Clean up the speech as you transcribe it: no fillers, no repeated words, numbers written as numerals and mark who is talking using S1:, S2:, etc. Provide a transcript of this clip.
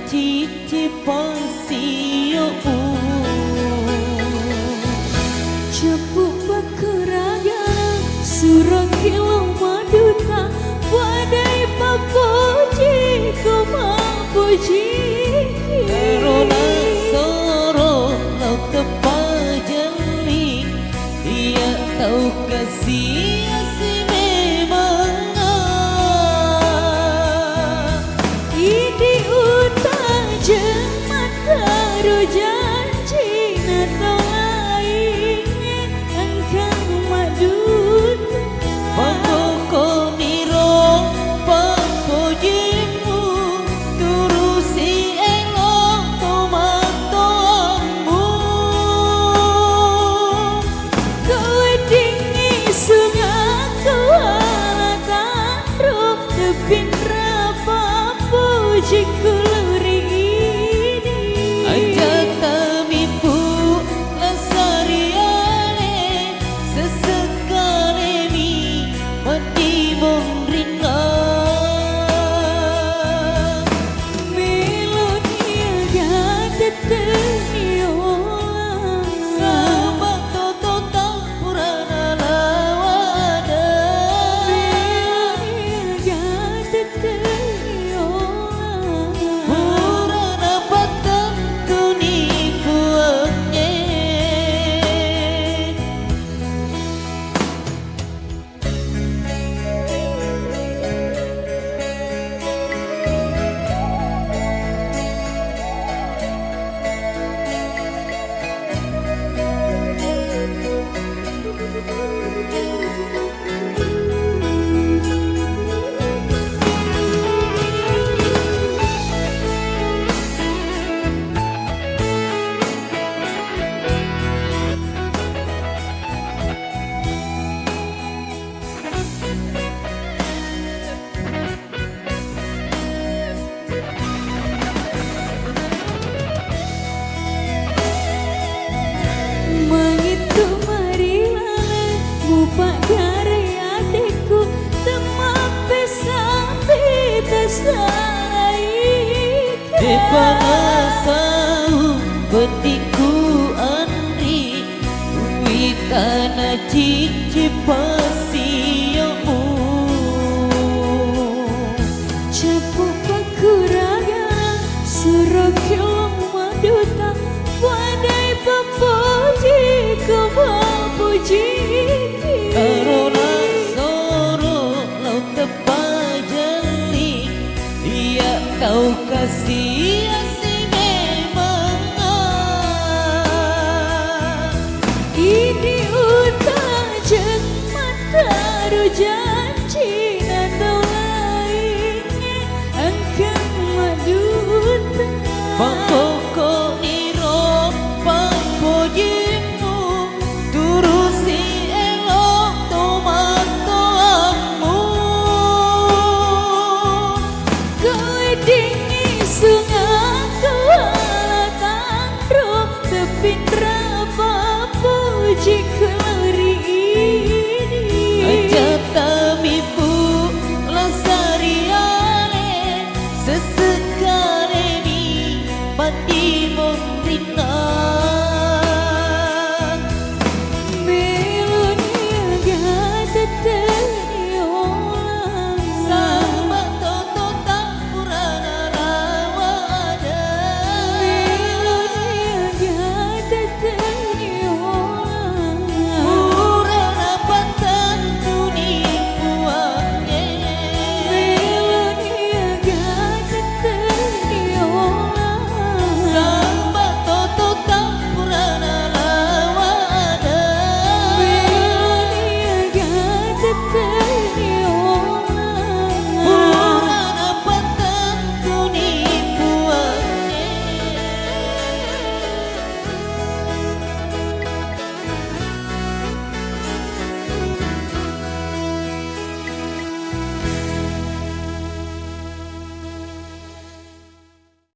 S1: cici pasio
S2: Cepuk bakuraga surang kilo maduta wadai papuji ko mapuji
S1: Karena soro lau kepajali dia tahu kasih si memang
S2: Idi utang jemat taruh janji natau lainnya engkau madut
S1: Pangko niro pangkojimu turusi elok tomantomu
S2: Kau dingi sungai kau alatan roh tepin rapa puji kuluri ini
S1: Ajak kami pu lasariane sesekali mi mati mondringa
S2: Melodia gata teniola
S1: Sabak toto tak purana lawada
S2: Melodia gata teniola
S1: Purana patang kunipu angin
S2: Mengitu marilala mupak dari hatiku Temape sampai tersalai
S1: Depan tahu petiku andri Witana cici pasiomu
S2: Cepuk bakuraga surah kilo maduta wadai papuji ko mapuji
S1: Karena soro lau kepajali dia tahu kasih si memang
S2: Ini utang jemat taruh janji natau lainnya engkau maduta
S1: Pangko